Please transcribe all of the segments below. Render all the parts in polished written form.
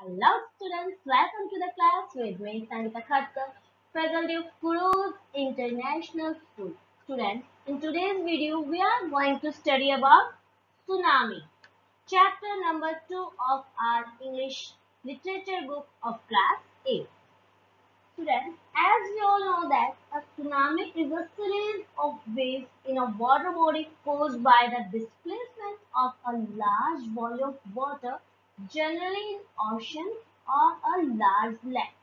Hello students, welcome to the class with me Sangeeta Khatkar, faculty of Kuru's International School. Students, in today's video we are going to study about tsunami, chapter number 2 of our English literature book of class 8. Students, as we all know that a tsunami is a series of waves in a water body caused by the displacement of a large volume of water, generally in oceans or a large lake.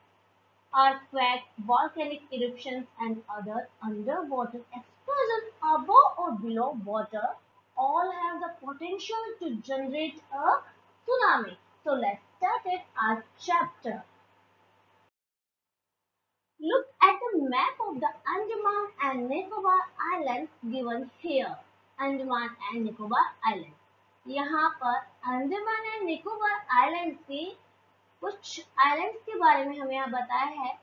Earthquakes, volcanic eruptions, and other underwater explosions above or below water all have the potential to generate a tsunami. So let's start it our chapter. Look at the map of the Andaman and Nicobar Islands given here. Andaman and Nicobar island. यहाँ पर Andaman and Nicobar island के कुछ islands के बारे में हमें यहाँ बताया है।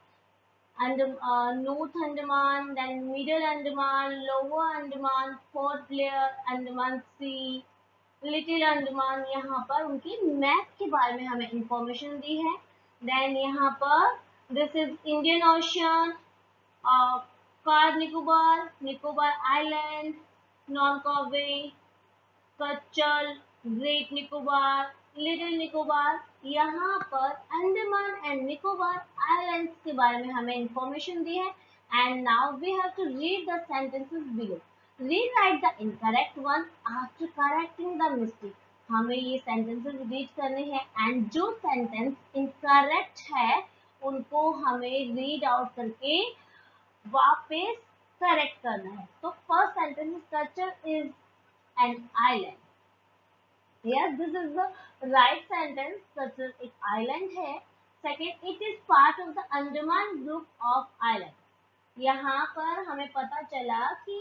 North Andaman, then middle Andaman, lower Andaman, Port Blair, Andaman sea, little Andaman. यहाँ पर उनकी मैप के बारे में हमें इंफॉर्मेशन दी है। देन यहाँ पर this is Indian Ocean, Car Nicobar, Nicobar Island, Nankivell, Katchal, great Nicobar, little Nicobar. यहाँ पर अंडमान एंड निकोबार आइलैंड्स के बारे में हमें इंफॉर्मेशन दी है। And now we have to read the sentences below. Rewrite the incorrect one after correcting the mistake. हमें ये सेंटेंसेस रीड करने हैं एंड जो सेंटेंस इनकरेक्ट है उनको हमें रीड आउट करके वापस करेक्ट करना है। तो first sentence is Katchal is an island. Yes, this is the right sentence. Kachal एक island है. Second, it is part of the Andaman group of islands. यहाँ पर हमें पता चला कि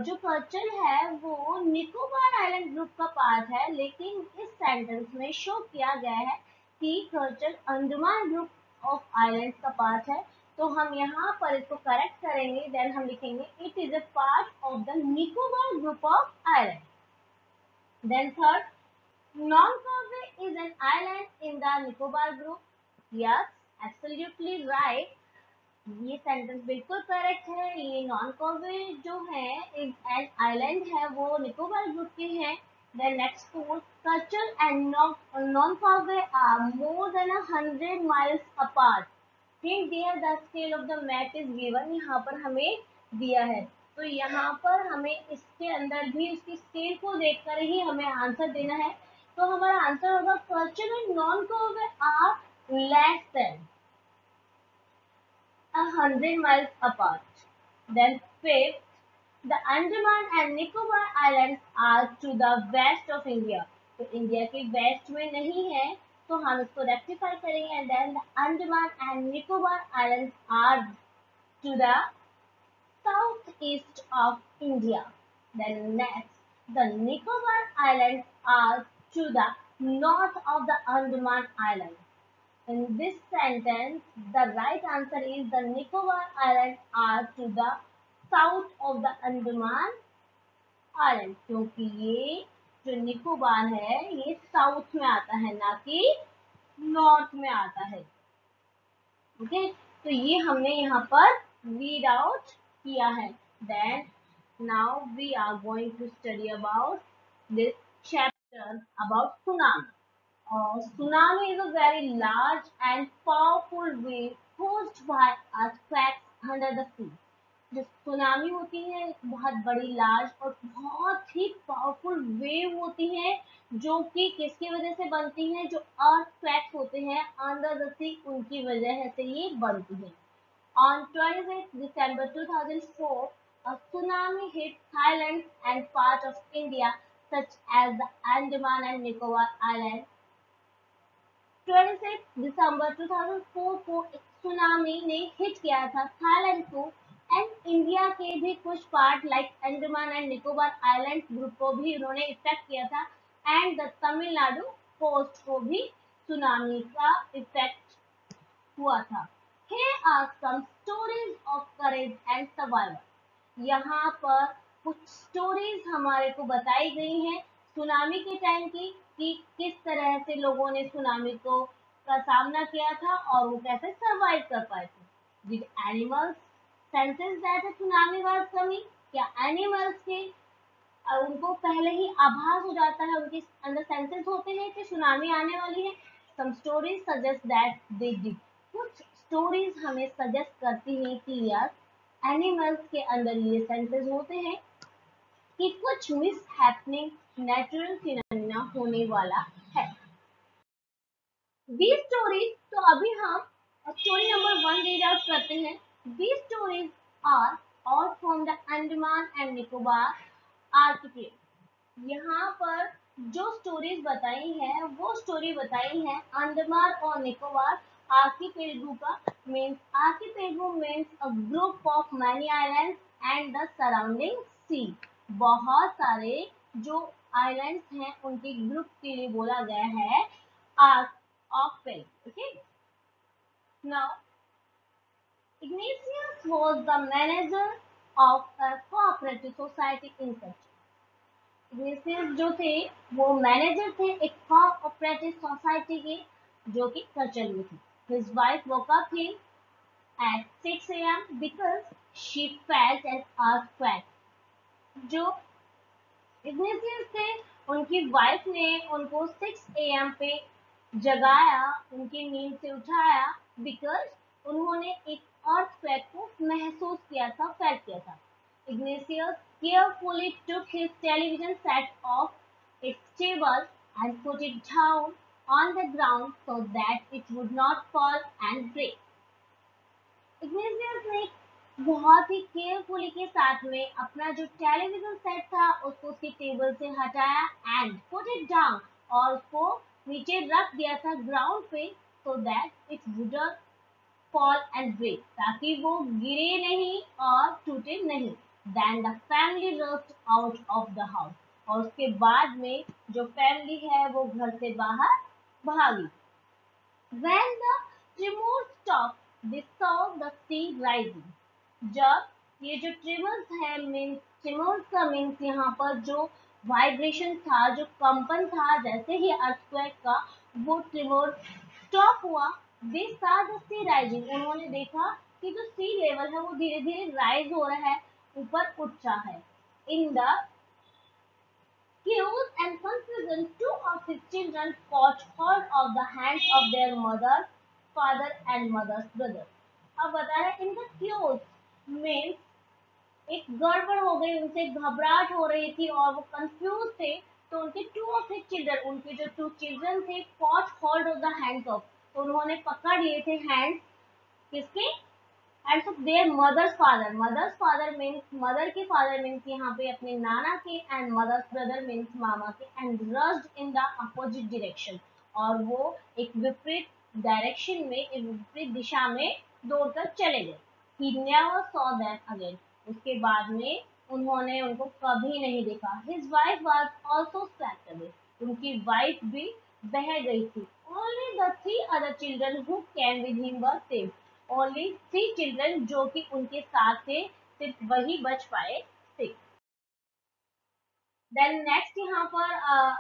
जो कच्चल है वो निकोबार आइलैंड ग्रुप का पार्ट है, लेकिन इस सेंटेंस में शो किया गया है कि Katchal Andaman group of islands का पार्ट है। तो हम यहाँ पर इसको करेक्ट करेंगे। देन हम लिखेंगे it is a part of the Nicobar group of island. Then third, Nankivell is an island in the Nicobar group. Yes, absolutely right. ये सेंटेंस बिल्कुल करेक्ट है। ये नानकावेल जो है इज एन आइलैंड है, वो निकोबार ग्रुप के हैं। Then next fourth, Katchal and Nancowry are more than 100 miles apart. Hint there the scale of the map is given. यहाँ पर हमें दिया है, तो यहाँ पर हमें इसके अंदर भी उसकी स्केल को देखकर ही हमें आंसर देना है। तो हमारा आंसर होगा Katchal and Nancowry are less than 100 miles apart. Then fifth, the Andaman and Nicobar Islands are to the west of India. तो इंडिया के वेस्ट में नहीं है, तो हम इसको रेक्टिफाई करेंगे। And then the Andaman and Nicobar islands are to the south east of India. Then next, the Nicobar islands are to the north of the Andaman island. In this sentence, the right answer is the Nicobar Islands are to the south of the Andaman Island, क्योंकि ये जो निकोबार है ये south में आता है, ना कि नॉर्थ में आता है। ओके, तो ये हमने यहाँ पर रीड आउट किया है। Then now we are going to study about this chapter about tsunami. Tsunami is a very large and powerful wave caused by earthquakes under the sea. जो सुनामी होती है बहुत बड़ी, लार्ज और बहुत ही पावरफुल वेव होती है, जो कि किसकी वजह से बनती है? जो अर्थक्वेक्स होते हैं अंडर द सी, उनकी वजह से ये बनती है। On 26 December 2004, a tsunami hit Thailand and part of India, such as the Andaman and Nicobar Islands. 26 दिसंबर 2004 को एक सुनामी ने हिट किया था थाईलैंड को एंड इंडिया के भी कुछ part like Andaman and Nicobar island group को भी उन्होंने इफेक्ट किया था एंड द तमिलनाडु कोस्ट को भी सुनामी का इफेक्ट हुआ था। Here are some stories of courage and survival. यहाँ पर कुछ स्टोरीज हमारे को बताई गई हैं सुनामी के टाइम की, कि किस तरह से लोगों ने सुनामी को का सामना किया था और वो कैसे सरवाइव कर पाए थे। Did animals senses that a tsunami was coming? क्या एनिमल्स के उनको पहले ही आभास हो जाता है, उनके अंदर सेंसेस होते हैं कि सुनामी आने वाली है? Some stories suggest that they did. कुछ स्टोरीज हमें सजेस्ट करती हैं कि यस, एनिमल्स के अंदर ये सेंसेस होते हैं कि कुछ मिस हैपनिंग नेचुरल फिनोमिना होने वाला है। These stories, तो अभी हम स्टोरी नंबर 1 रीड आउट करते हैं। These stories are all from the Andaman and Nicobar archipelago। यहाँ पर जो स्टोरीज बताई हैं वो स्टोरी बताई है अंडमान और निकोबार आर्किपेलगो का। Means archipelago means a group of many islands and the surrounding sea. बहुत सारे जो आइलैंड्स हैं उनके ग्रुप के लिए बोला गया है arc of Pell. Okay. Now, Ignatius was the manager of a cooperative society in Kutch। Ignatius जो थे वो मैनेजर थे एक कोऑपरेटिव सोसाइटी के, जो कि कचल में थी। His wife woke up him at 6 a.m. because she felt an earthquake। जो इग्नेशियस थे उनकी वाइफ ने उनको 6 AM पे जगाया, उनकी नींद से उठाया, बिकॉज उन्होंने एक अर्थक्वेक को महसूस किया था, फील किया था। Ignatius carefully took his television set off its table and put it down on the ground so that it would not fall and break. Ignatius ने बहुत ही केयरफुली के साथ में अपना जो टेलीविजन सेट था उसको उसकी टेबल से हटाया एंड पुट इट डाउन, और उसको नीचे रख दिया था ग्राउंड पे, so that it wouldn't fall and break, ताकि वो गिरे नहीं और टूटे नहीं। Then the family rushed out of the house, और उसके बाद में जो फैमिली है वो घर से बाहर भागी। When the tremor stopped, they saw the sea rising। जब ये जो ट्रिमर्स है, मीन्स ट्रिमर्स का मीन्स यहाँ पर जो वाइब्रेशन था, जो कंपन था जैसे ही अर्थक्वेक का, वो ट्रिमर स्टॉप हुआ। दे saw the sea rising, उन्होंने देखा कि जो सी लेवल है वो धीरे धीरे राइज हो रहा है, ऊपर उठ रहा है। In the chaos and confusion, two of his children caught hold of the hands of their mother, father and mother's brother। अब बता रहे हैं, in the chaos means एक गड़बड़ हो गई, उनसे घबराहट हो रही थी और वो कंफ्यूज थे, तो उनके टू ऑफ हिज चिल्ड्रन, उनके जो टू चिल्ड्रन थे, caught hold of the hands of, तो उन्होंने पकड़ लिए थे हैंड्स किसके, and of their mother's father. Mother's father means mother के फादर मीन्स यहाँ पे अपने नाना के, एंड मदर्स ब्रदर मीन्स मामा के, and rushed in the opposite direction, और वो एक विपरीत डायरेक्शन में, एक विपरीत दिशा में दौड़कर चले गए। He never saw them again, उसके बाद में उन्होंने उनको कभी नहीं देखा। His wife was also swept away, उनकी वाइफ भी बह गई थी। Only the three other children who came with him were saved, only 3 children जो कि उनके साथ थे, सिर्फ वही बच पाए थे। देन नेक्स्ट यहाँ पर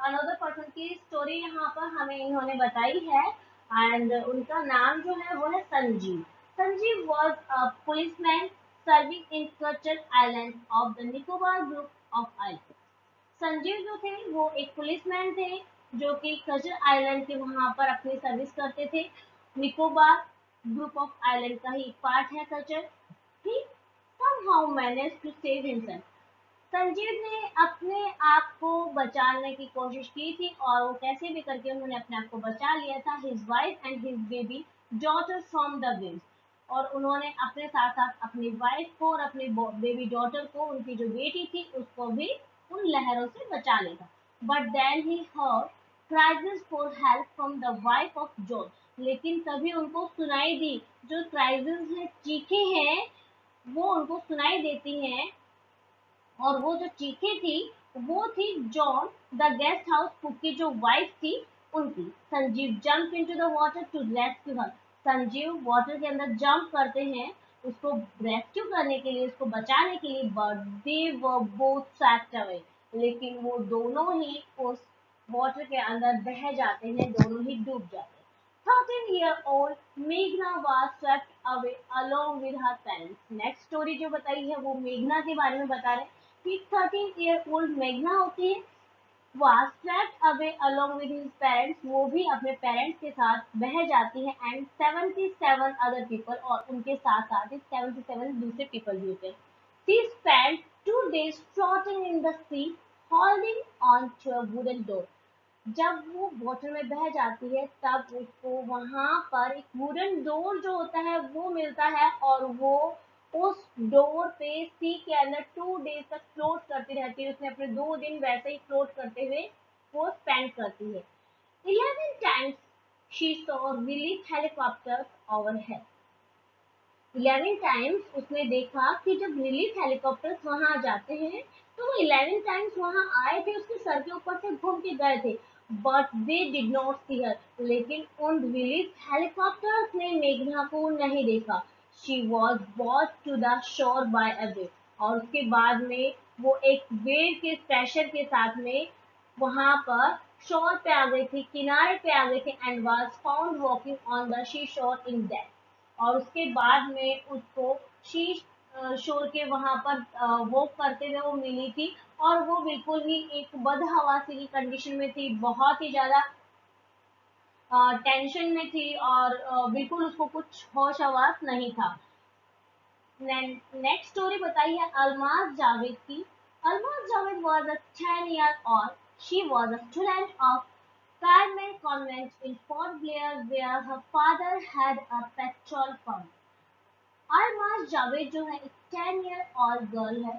अनदर पर्सन की स्टोरी यहाँ पर हमें इन्होंने बताई है, एंड उनका नाम जो है वो है Sanjeev. Sanjeev was a policeman serving in Katchal island of the Nicobar group of island. Sanjeev जो थे वो एक पुलिसमैन थे जो कि कचल आइलैंड के वहां पर अपनी सर्विस करते थे। निकोबार ग्रुप ऑफ आइलैंड का ही एक पार्ट है कचल। ही somehow managed to save himself। Sanjeev ने अपने आप को बचाने की कोशिश की थी और वो कैसे भी करके उन्होंने अपने आप को बचा लिया था। His wife and his baby daughter from the waves, और उन्होंने अपने साथ साथ अपनी वाइफ को और अपनी बेबी डॉटर को, उनकी जो बेटी थी उसको भी उन लहरों से बचा लिया था। But then he heard cries for help from the wife of John, लेकिन तभी उनको सुनाई दी, जो क्राइसिस है, चीखें हैं, वो उनको सुनाई देती हैं, और वो जो चीखें थी वो थी John the guest house cook की जो वाइफ थी उनकी। Sanjeev jump into the water to rescue her, Sanjeev water के अंदर जंप करते हैं उसको रेस्क्यू करने के लिए, उसको बचाने के लिए, but they were both swept away, लेकिन वो दोनों ही उस वाटर के अंदर बह जाते हैं, दोनों ही डूब जाते हैं। 13-year-old Meghna was swept away along with her parents. Next story जो बताई है वो मेघना के बारे में बता रहे हैं कि 13-year-old मेघना होती है was swept away along with his parents. वो भी अपने पेरेंट्स के साथ बह जाती है and 77 other people और उनके साथ साथ 77 दूसरे पीपल भी होते हैं. She spent 2 days floating in the sea, holding on to a wooden door. जब वो वाटर में बह जाती है तब उसको वहां पर एक वुडन डोर जो होता है वो मिलता है और वो उस डोर पे सी के अंदर 2 डेज तक फ्लोट करती रहती है. उसने अपने 2 दिन वैसे ही फ्लोट करते हुए वो स्पेंड करती है. 11 times she saw relief helicopters overhead. 11 times उसने देखा कि जब रिलीफ हेलीकॉप्टर्स वहां जाते हैं तो वो 11 टाइम्स वहां आए थे, उसके सर के ऊपर से घूम के गए थे, बट दे डिड नॉट सी हर. लेकिन उन रिलीफ हेलीकॉप्टर्स ने मेघना को नहीं देखा. She was bought to the shore bye a wave. और उसके बाद में वो एक वेव के प्रेशर के साथ में वहां पर शोर पे आ गई थी, किनारे पे आ गई थी and was found walking on the she शोर इन डेथ. और उसके बाद में उसको शीश शोर के वहां पर वॉक करते हुए वो मिली थी और वो बिल्कुल ही एक बदहवासी की कंडीशन में थी, बहुत ही ज्यादा टेंशन में थी और बिल्कुल उसको कुछ होश आवाज नहीं था. नेक्स्ट स्टोरी बताई है अलमाज जावेद की. Almaz Javed was a 10 year old. She was a student of Carmel Convent in Fort Blair where her father had a petrol pump. Almaz Javed जो है एक 10-year-old गर्ल है.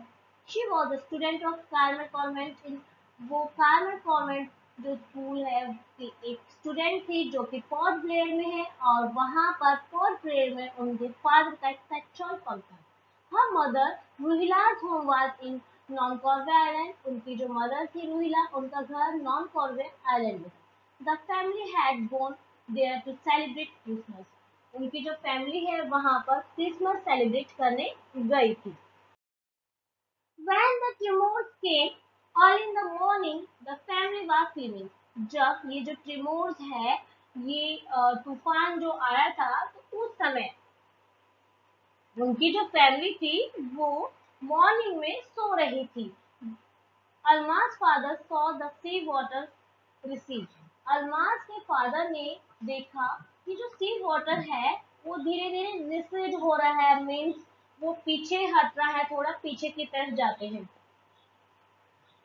She was a student of Carmel Convent in वो Carmel Convent जो school है उसकी एक student थी जो कि पोर्ट ब्लेयर में है और वहां पर पोर्ट ब्लेयर में उनके फादर का एक पेट्रोल पंप था. Her mother Ruhila's home was in Non-Corve Island. उनकी जो मदर थी रूहिला उनका घर नॉन कॉर्वे आइलैंड में था. The family had gone there to celebrate Christmas. उनकी जो फैमिली है वहां पर क्रिसमस सेलिब्रेट करने गई थी. When the tremors came early in the morning, the family was sleeping. जब ये जो ट्रिमोर्स है ये तूफान जो आया था तो उस समय उनकी जो फैमिली थी वो मॉर्निंग में सो रही थी. Almaz father saw the sea water recede. Almaz के फादर ने देखा कि जो सी वाटर है वो धीरे धीरे रिसीड हो रहा है, मीन्स वो पीछे हट रहा है, थोड़ा पीछे की तरफ जाते हैं.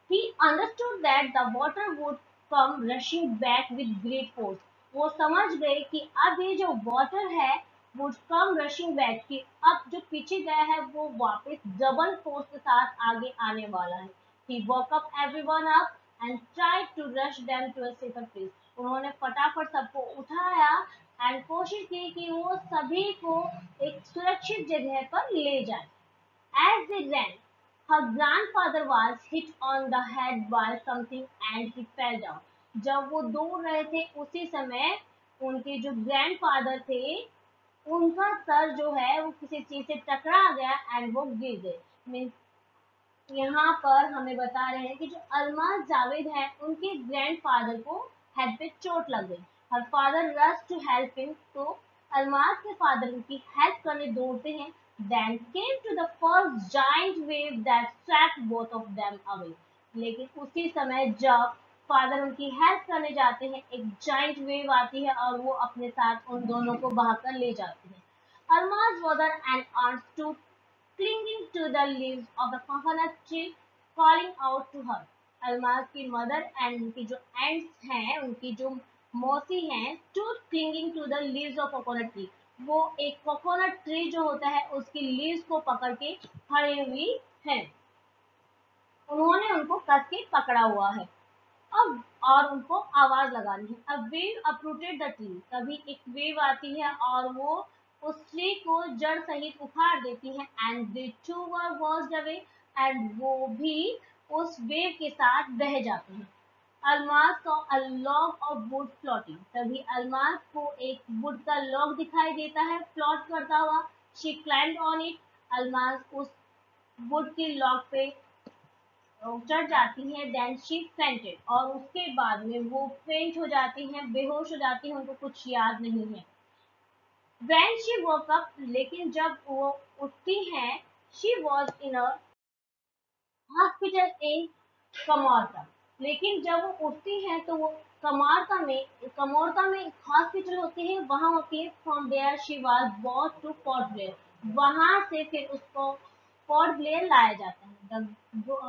He understood that the water would come rushing back with great force. वो समझ गए कि अब ये जो वाटर है would come rushing back, कि अब जो पीछे गया है वो वापस डबल फोर्स के साथ आगे आने वाला है. He woke up everyone up and tried to rush them to a safer place. उन्होंने फटाफट सबको उठाया एंड कोशिश की कि वो सभी को एक सुरक्षित जगह पर ले जाए. As they ran, her grandfather was hit on the head by something and he fell down. जब वो दौड़ रहे थे उसी समय उनके जो ग्रैंडफादर थे उनका सर जो है वो किसी चीज से टकरा गया एंड वो गिर गए. मीन्स यहाँ पर हमें बता रहे हैं कि जो अलमाज जावेद है उनके ग्रैंडफादर को हेड पे चोट लग गई. Her father rush to help him. तो अलमाज के फादर उनकी हेल्प करने दौड़ते हैं. Then came to the first giant wave that swept both of them away. लेकिन उसी समय जब फादर उनकी हेल्प करने जाते हैं एक जाइंट वेव आती है और वो अपने साथ उन दोनों को बहाकर ले जाती है. Alma's mother and aunt stood clinging to the leaves of the coconut tree, calling out to her. Almaz की मदर एंड उनकी जो एंट्स हैं, उनकी जो मौसी हैं, stood clinging to the leaves of coconut tree. वो एक कोकोनट ट्री जो होता है उसकी लीव्स को पकड़ के खड़ी हुई है. उन्होंने उनको कस के पकड़ा हुआ है. अब और उनको आवाज लगानी है. अब वेव अप्रूटेड द ट्री. तभी एक वेव आती है और वो उस ट्री को जड़ सहित उखाड़ देती है and they too were washed away. एंड वो भी उस वेव के साथ बह जाते हैं. Almaz saw a log of wood floating. तभी अलमाज को एक वुड का लॉग दिखाई देता है फ्लोट करता हुआ. She climbed on it. Almaz उस वुड की लॉग पे चढ़ जाती हैं, देन शी फेंटेड, और उसके बाद में वो फेंट हो जाती हैं, बेहोश हो जाती हैं, उनको कुछ याद नहीं है। व्हेन शी वोक अप, लेकिन जब वो उठती हैं, she was in a hospital in Kamorta, लेकिन जब वो उठती हैं तो वो कमोरता में एक हॉस्पिटल होती है, वहां होती है। From there she was brought to Port Blair, वहां से फिर उसको पोर्ट ब्लेयर लाया जाता है। The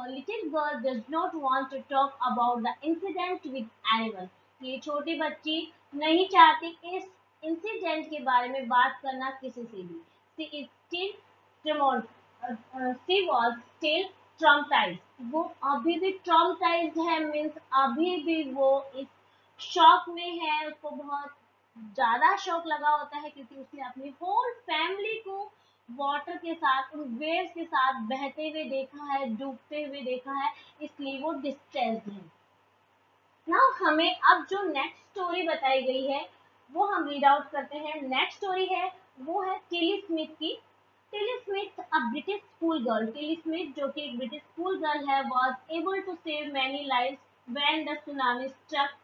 little girl does not want to talk about the incident with animal, ये छोटी बच्ची नहीं चाहती इस इंसिडेंट के बारे में बात करना किसी से भी। She is still she was still traumatised, वो अभी भी ट्रॉम्टाइज्ड है, मीन्स अभी भी वो इस शॉक में है, उसको बहुत ज्यादा शौक लगा होता है, क्योंकि उसने अपनी होल फैमिली को वाटर के साथ, उन वेव्स के साथ बहते हुए देखा है, डूबते हुए देखा है, इसलिए वो डिस्ट्रेस्ड है। नाउ हमें अब जो नेक्स्ट स्टोरी बताई गई है वो हम रीड आउट करते हैं। नेक्स्ट स्टोरी है वो है टिली स्मिथ की। Tilly Smith a British school girl, Tilly Smith जो कि एक ब्रिटिश स्कूल गर्ल है, was able to save many lives when the tsunami struck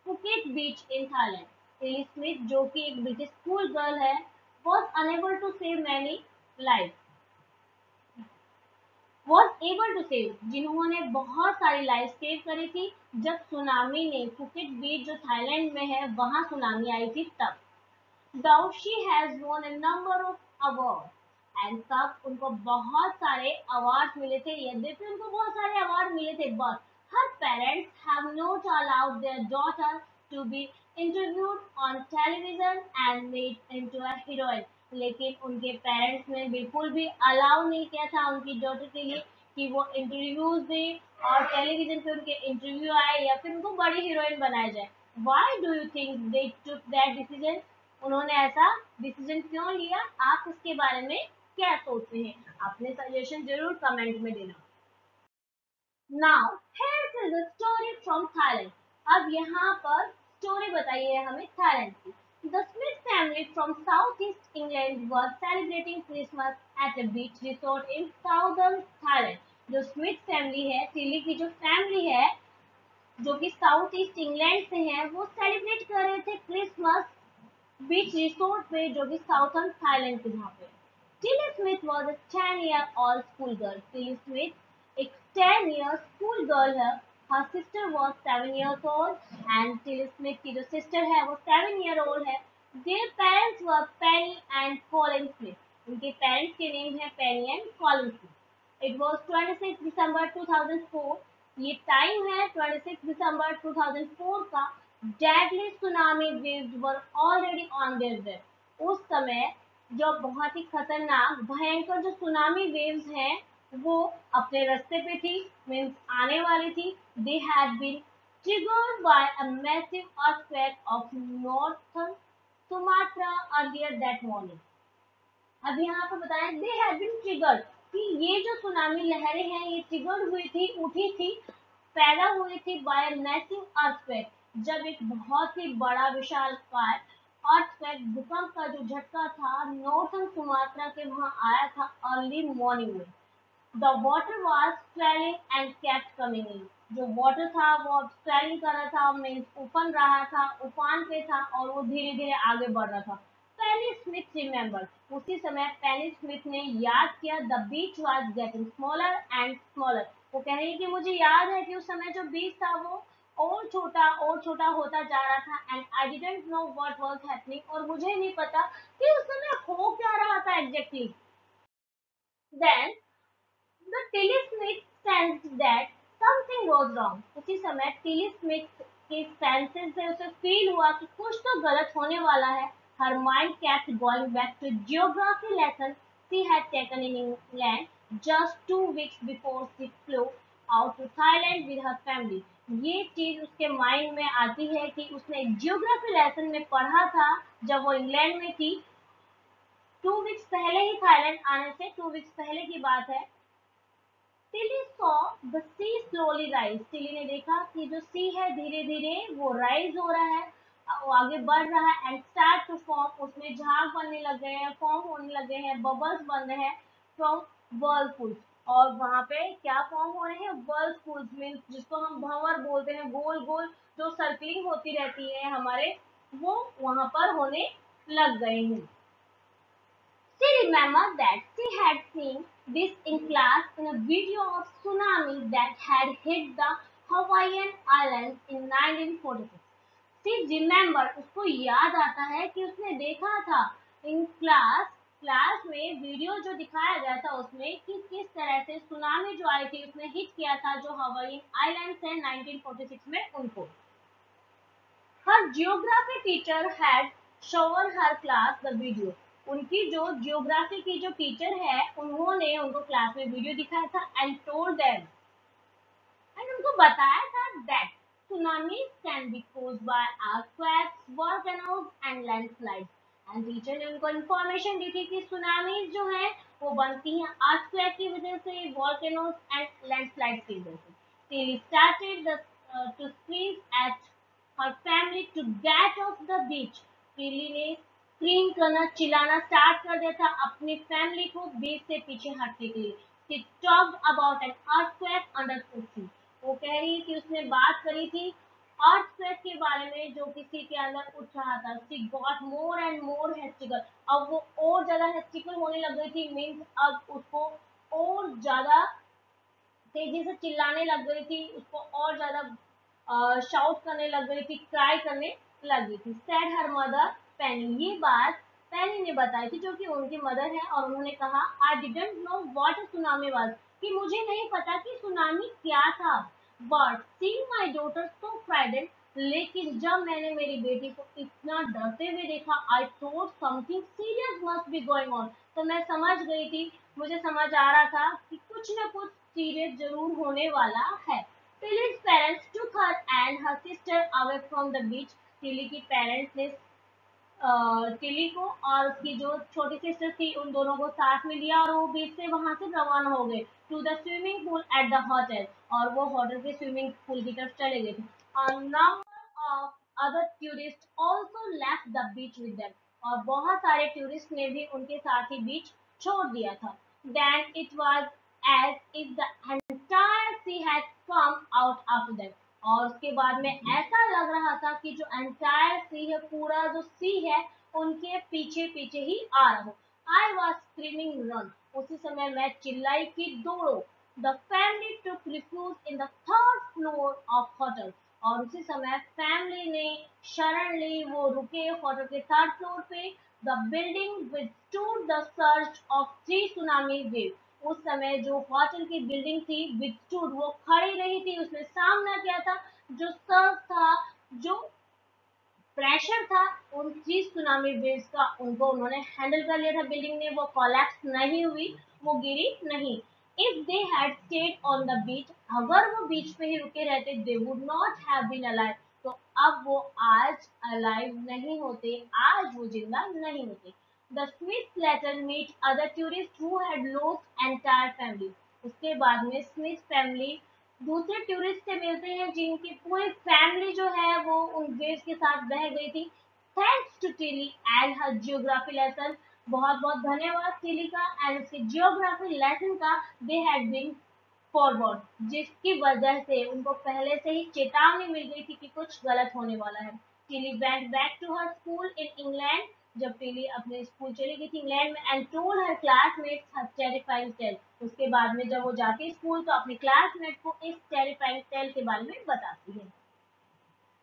Phuket beach in Thailand. Tilly Smith जो कि एक ब्रिटिश स्कूल गर्ल है, was unable to save many lives, was able to save, जिन्होंने बहुत सारी life save करी थी जब सुनामी ने फुकेट बीच जो थाईलैंड में है वहां सुनामी आई थी तब। Though she has won a number of awards, and तब उनको बहुत सारे अवार्ड मिले थे, यद्यपि उनको बहुत सारे अवार्ड मिले थे, but her parents have not allowed their daughter to be interviewed on television and made into a heroine। लेकिन उनके पेरेंट्स ने बिल्कुल भी अलाउ नहीं किया था उनकी डॉटर के लिए कि वो इंटरव्यूज दे और टेलीविजन पे उनके इंटरव्यू आए या फिर उनको बड़ी हीरोइन बनाया जाए। Why do you think they took that decision? उन्होंने ऐसा डिसीजन क्यों लिया? आप इसके बारे में क्या सोचते हैं? अपने सजेशन जरूर कमेंट में देना। Now here is a story from Thailand. अब यहाँ पर स्टोरी बताइए हमें थाईलैंड की। The Smith family from south east England was celebrating Christmas at a beach resort in southern Thailand. जो स्मिथ फैमिली है, टिली की जो फैमिली है, जो कि साउथ ईस्ट इंग्लैंड से है, वो सेलिब्रेट कर रहे थे क्रिसमस बीच रिसोर्ट पे, जो कि साउथर्न थाईलैंड के जहाँ पे। Tilly Smith was a 10 year old school girl। Tilly Smith एक 10 year स्कूल गर्ल है। Her sister was 7 years old, and Tilly Smith की जो सिस्टर है वो 7 year old है। Their parents were Penny and Colin Smith. उनके parents के name है Penny and Colin Smith. It was 26 दिसंबर 2004। ये टाइम है 26 दिसंबर 2004 का। Deadly tsunami waves were already on their way. उस समय जो बहुत ही खतरनाक भयंकर जो सुनामी वेव्स हैं वो अपने रास्ते पे थी, मीन्स आने वाली थी। They had been triggered by a massive earthquake of northern Sumatra earlier that morning। अब यहाँ पे बताया दे हैव बीन ट्रिगर्ड, कि ये जो सुनामी लहरें हैं ये ट्रिगर्ड हुई थी, उठी थी, पैदा हुई थी बाय मैसिव अर्थक्वेक, जब एक बहुत ही बड़ा विशालकाय अर्थक्वेक, भूकंप का जो झटका था नॉर्थन सुमात्रा के वहां आया था अर्ली मॉर्निंग में। The water was swelling and kept coming in। जो वाटर था वो अब swelling कर रहा था, मीन्स उफन रहा था, उफान पे था, और वो धीरे धीरे आगे बढ़ रहा था। पेनी स्मिथ रिमेंबर, उसी समय पेनी स्मिथ ने याद किया, the beach was getting smaller and smaller. वो कह रही है कि मुझे याद है कि उस समय जो बीच था वो और छोटा होता जा रहा था, and I didn't know what was happening, और मुझे नहीं पता कि उस समय हो क्या रहा था exactly. Then The Tilly Smith sensed that something was wrong। उसी समय टिली स्मिथ के सेंसेस से उसे फील हुआ कि कुछ तो गलत होने वाला है। Her mind kept going back to geography lesson she had taken in England just 2 weeks before she flew out to Thailand with her family। ये चीज उसके माइंड में आती है कि उसने एक जियोग्राफी लेसन में पढ़ा था जब वो इंग्लैंड में थी। 2 वीक्स पहले ही, थाईलैंड आने से 2 वीक्स पहले की बात है। Tilly saw the sea slowly rise. Tilly ने देखा कि जो सी है धीरे धीरे वो राइज हो रहा है, वो आगे बढ़ रहा है, एंड स्टार्ट टू फॉर्म, उसमें झाग बनने लग गए हैं, फॉर्म होने लगे हैं, बबल्स बन रहे हैं फ्रॉम वर्लपूल। और वहाँ पे क्या फॉर्म हो रहे हैं, वर्ल स्कूल्स मीन्स जिसको हम भंवर बोलते हैं, गोल गोल जो सर्कलिंग होती रहती है हमारे, वो वहाँ पर होने लग गए हैं। She remembered that she had seen this in class in a video of tsunami that had hit the Hawaiian Islands in 1946. She remembered, उसको याद आता है कि उसने देखा था इन क्लास में वीडियो जो दिखाया गया था उसमें कि किस तरह से सुनामी जो आई थी उसने हिट किया था जो हवाई आइलैंड्स है 1946 में उनको। Her geography teacher had shown her class the video. उनकी जो जियोग्राफी की जो टीचर है उन्होंने उनको क्लास में वीडियो दिखाया था एंड टोल्ड देम, एंड उनको बताया था that tsunamis can be caused by earthquakes, volcanoes and landslides. And teacher ने उनको इन्फॉर्मेशन दी थी कि सुनामीज जो है वो बनती हैं अर्थक्वेक की वजह से, वॉल्केनोज एंड लैंडस्लाइड की वजह से। Till started to scream at her family to get off the beach. Tilly ने स्क्रीम करना, चिल्लाना स्टार्ट कर दिया था अपनी फैमिली को बीच से पीछे हटने के लिए। She talked about an earthquake under the sea. वो कह रही है कि उसने बात करी थी अर्थक्वेक के बारे में जो किसी के अंदर उठ रहा था। She got more and more hysterical. अब वो और ज्यादा हिस्ट्रिकल होने लग गई थी, मीन्स अब उसको और ज्यादा तेजी से चिल्लाने लग गई थी, उसको और ज्यादा शाउट करने लग गई थी, क्राई करने लग गई थी। सेड हर मदर पेनी, ये बात पेनी ने बताई थी जो कि उनकी मदर है, और उन्होंने कहा I didn't know what a tsunami was, कि मुझे नहीं पता कि सुनामी क्या था। But seeing my daughter so frightened, लेकिन जब मैंने मेरी बेटी को इतना डरते हुए देखा, I thought something serious must be going on, तो मैं समझ गई थी, मुझे समझ आ रहा था कि कुछ न कुछ सीरियस जरूर होने वाला है। Tilly's parents took her and her sister away from the beach. Tilly की पेरेंट्स ने टिली को और उसकी जो छोटी सिस्टर थी उन दोनों को साथ में लिया और वो बीच से वहां से रवाना हो गए to the swimming pool at the hotel, और वो होटल के स्विमिंग पूल की तरफ चले गए थे। A number of other tourists also left the beach with them. और बहुत सारे टूरिस्ट ने भी उनके साथ ही बीच छोड़ दिया था। Then it was as if the entire sea had come out after them. और उसके बाद में ऐसा लग रहा था कि जो एंटायर सी है, पूरा जो सी है उनके पीछे पीछे ही आ रहा हो। आई वॉज स्क्रीमिंग रन, उसी समय मैं चिल्लाई कि दौड़ो। The family took refuge in the third floor of hotel, और उसी समय फैमिली ने शरण ली, वो रुके होटल के थर्ड फ्लोर पे। The building withstood the surge of 3 tsunami wave, उस समय जो होटल की बिल्डिंग थी विथस्टूड, वो खड़ी रही थी, उसने सामना किया था जो सर्ज था, जो प्रेशर था उन 3 सुनामी वेव्स का, उनको उन्होंने हैंडल कर लिया था। बिल्डिंग ने वो कोलैप्स नहीं हुई, वो गिरी नहीं। If they had stayed on the beach, अगर वो बीच पे ही रुके रहते, they would not have been alive, तो अब वो आज अलाइव नहीं होते, आज वो जिंदा नहीं होते। The Smith later met other tourist who had lost entire family, उसके बाद में स्मिथ फैमिली दूसरे टूरिस्ट से मिलते हैं जिनकी पूरी फैमिली जो है वो उन वेव्स के साथ बह गई थी। Thanks to Tilly and her geography lesson, बहुत बहुत धन्यवाद टिली का एंड उसके जियोग्राफी लेसन का। दे हैड बीन फॉरवर्ड, जिसकी वजह से उनको पहले से ही चेतावनी मिल गई थी कि कुछ गलत होने वाला है। Tilly went back to her school in England, जब टिली अपने स्कूल चली गई थी इंग्लैंड में, and told her classmates her terrifying tale, उसके बाद में जब वो जाती स्कूल तो अपने क्लासमेट को इस टेरिफाइंग टेल के बारे में बताती है।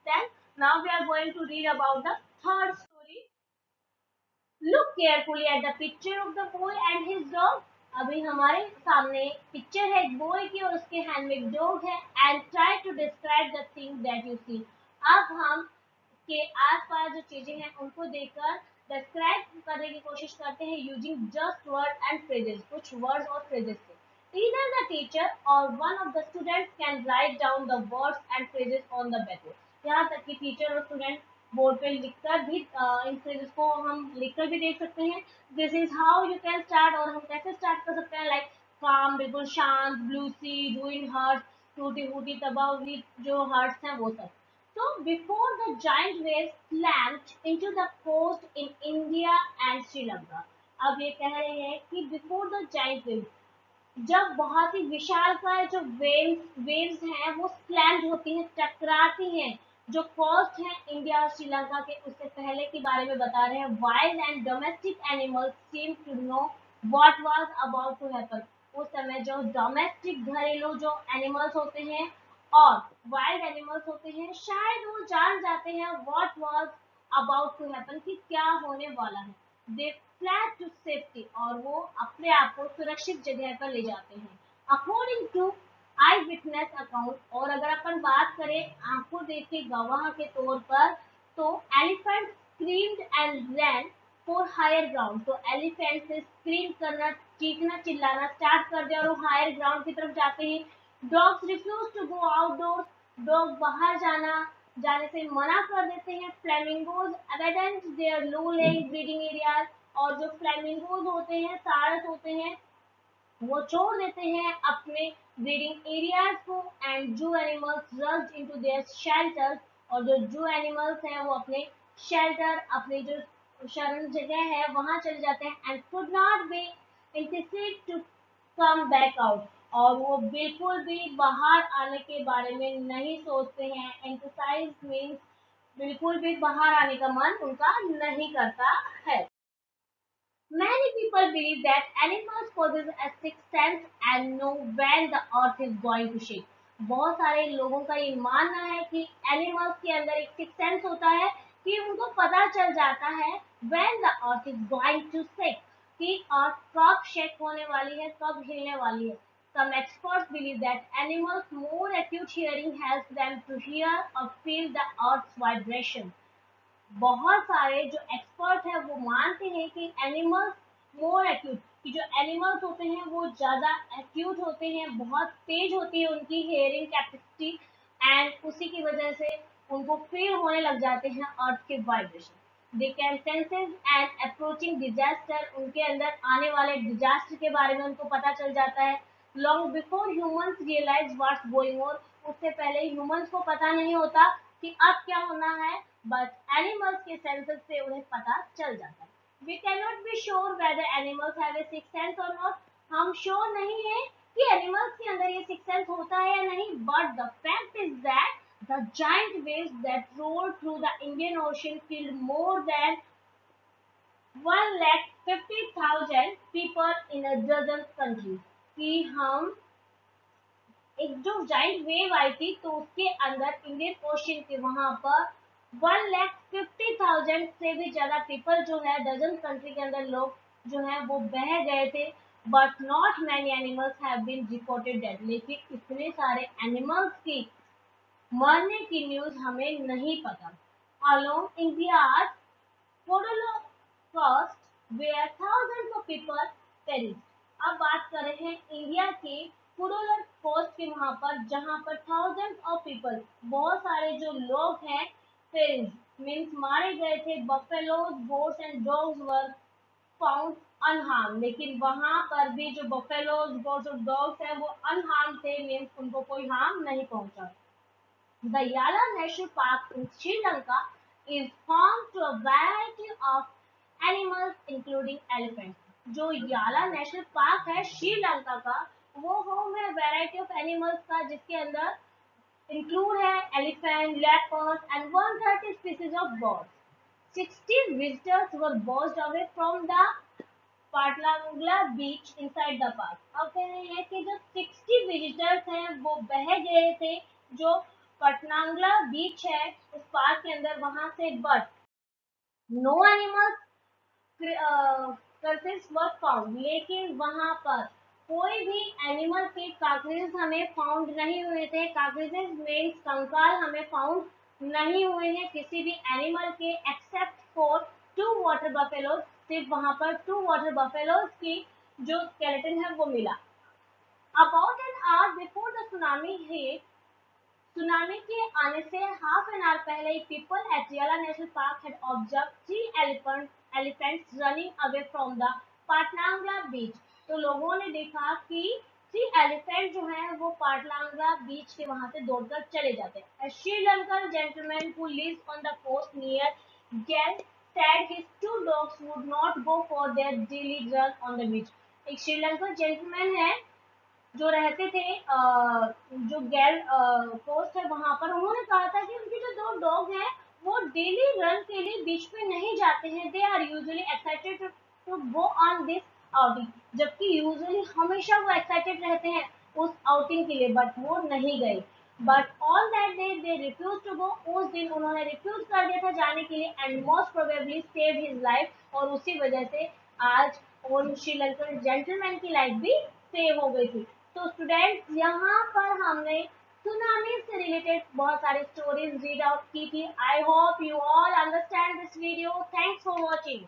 Then now we are going to read about the third story. Look carefully at the picture of the boy and his dog. अभी हमारे सामने पिक्चर है एक बॉय की और उसके हैंड में एक डॉग है, and try to describe the thing that you see. अब हम के आसपास जो चीजें हैं उनको देखकर डिस्क्राइब करने की कोशिश करते हैं using just word and phrases, कुछ वर्ड्स और फ्रेजेस से। Either the teacher or one of the students can write down the words and phrases on the blackboard. यहाँ तक कि टीचर और स्टूडेंट बोर्ड पे लिखकर भी इन फ्रेजेस को हम लिखकर भी देख सकते हैं। This is how you can start, और हम कैसे स्टार्ट कर सकते हैं, लाइक काम बिल्कुल शांत, ब्लू सी, डूइंग हर्ट, टूटी फूटी तबाह हुई जो हर्ट्स हैं वो सब। So before the giant waves slammed into the coast in India and Sri Lanka, अब ये कह रहे हैं कि before the giant waves, जब बहुत ही विशालकाय जो वेव्स हैं वो स्लैम्ड होती हैं, टकराती हैं। जो कोस्ट है इंडिया और श्रीलंका के, उससे पहले के बारे में बता रहे हैं। Wild and domestic animals seem to know what was about to happen. उस समय जो डोमेस्टिक घरेलू जो एनिमल्स होते हैं और वाइल्ड एनिमल्स होते हैं, शायद वो जान जाते हैं what was about to happen, कि क्या होने वाला है। दे फ्लैट टू सेफ्टी, और वो अपने आप को सुरक्षित जगह पर ले जाते हैं। According to eyewitness account, और अगर अपन बात करें आंखों देखे गवाह के तौर पर, तो elephant screamed and ran for higher ground. तो एलिफेंट से स्क्रीम करना, चीखना चिल्लाना स्टार्ट कर दिया और वो हायर ग्राउंड की तरफ जाते हैं। Dogs refuse to go outdoors, dog बाहर जाने से मना कर देते हैं। Flamingos abandon their low lying breeding areas, और जो फ्लेमिंगोज होते हैं, सारस होते हैं, वो छोड़ देते हैं अपने ब्रीडिंग एरियाज को। एंड जू animals rushed into their shelters, और जो जू एनिमल्स हैं वो अपने शेल्टर, अपने जो शरण जगह है वहां चले जाते हैं। And could not be interested to come back out, और वो बिल्कुल भी बाहर आने के बारे में नहीं सोचते हैं। एंटरसाइज मीन्स बिल्कुल भी बाहर आने का मन उनका नहीं करता है। Many people believe that animals possess a sixth sense and know when the earth is going to shake. बहुत सारे लोगों का ये मानना है कि एनिमल्स के अंदर एक सिक्स सेंस होता है, कि उनको पता चल जाता है when the earth is going to shake, कि अर्थ कब शेक होने वाली है, कब हिलने वाली है। Some experts believe that animals' more acute hearing helps them to hear or feel the earth's vibration. बहुत सारे जो एक्सपर्ट है वो मानते हैं कि एनिमल्स मोर एक्यूट, कि जो एनिमल्स होते हैं वो ज़्यादा एक्यूट होते हैं, बहुत तेज होती है उनकी हेयरिंग कैपेसिटी, एंड उसी की वजह से उनको फील होने लग जाते हैं अर्थ के vibration. They can senses and approaching disaster, उनके अंदर आने वाले डिजास्टर के बारे में उनको पता चल जाता है। Long before humans realize what's going on, उससे पहले ह्यूमंस को पता नहीं होता कि अब क्या होना है, बट एनिमल्स के सेंसेस से उन्हें पता चल जाता है। We can not be sure whether animals have a six sense और नॉट, हम श्योर नहीं है कि एनिमल्स के अंदर ये सिक्स सेंस होता है या नहीं, but the fact is that the giant waves that roll through the Indian ocean killed more than 1,50,000 people in a dozen countries। कि हम एक जो जाइंट वेव आई थी तो उसके अंदर इंडियन ओशन के वहां पर 1,50,000 से भी ज्यादा पीपल जो है डजन कंट्री के अंदर लोग जो है वो बह गए थे। But not many animals have been reported dead, लेकिन इतने सारे एनिमल्स की मरने की न्यूज हमें नहीं पता। Along India's Holocaust where thousands of people perished। अब बात कर रहे हैं इंडिया के होलोकॉस्ट के, वहां पर जहां पर थाउजेंड्स ऑफ पीपल, बहुत सारे जो लोग हैं, पेरिश मीन्स मारे गए थे। Buffaloes goats and dogs were found unharmed, लेकिन वहां पर भी जो बफेलोज गोट्स और डॉग्स हैं वो अनहार्म थे, मीन्स उनको कोई हार्म नहीं पहुंचा। The Yala National Park in Sri Lanka is home to a variety of animals including elephants। जो याला नेशनल पार्क है श्रीलंका का, वो होम है वैरायटी ऑफ एनिमल्स का, जिसके अंदर इंक्लूड है elephant, leopard and 130 species of birds. 60 visitors were washed away from the Patanangala beach inside the park. अब कह रहे हैं कि जो 60 विजिटर्स हैं वो बह गए थे जो पटनांगला बीच है उस पार्क के अंदर, वहां से, but no animals carcasses were found, लेकिन वहां पर कोई भी एनिमल के कार्केसेस हमें फाउंड नहीं हुए थे। कार्केसेस मीन्स कंकाल हमें फाउंड नहीं हुए हैं किसी भी एनिमल के, एक्सेप्ट फॉर 2 वाटर बफेलोज। सिर्फ वहां पर 2 वाटर बफेलोज की जो स्केलेटन है वो मिला। About an hour before the tsunami hit, tsunami के आने से हाफ एन आवर पहले people at Yala national park had observe 3 elephants running away from the Patanangala beach. तो लोगों ने देखा कि 3 एलिफेंट जो हैं वो पाटलांगला बीच के वहां से दौड़कर चले जाते हैं। Sri Lankan gentleman who lives on the coast near Galle said his 2 dogs would not go for their daily run on the beach। एक श्रीलंकन जेंटलमैन है जो रहते थे जो गैल कोस्ट है वहां पर, उन्होंने कहा था कि उनके जो दो डॉग हैं वो डेली रन के लिए बीच में नहीं जाते हैं, they are usually excited to go on this outing, जबकि यूजुअली हमेशा वो एक्साइटेड रहते हैं उस आउटिंग के लिए, बट वो नहीं गए। But on that day they refuse to go, उस दिन उन्होंने रिफ्यूज कर दिया था जाने के लिए, and most probably save his life, और उसी वजह से आज उन श्रीलंकन जेंटलमैन की लाइफ भी सेव हो गई थी। तो स्टूडेंट्स, यहाँ पर हमने सुनामी से रिलेटेड बहुत सारी स्टोरीज रीड आउट की थी। I hope you all understand this video. Thanks for watching.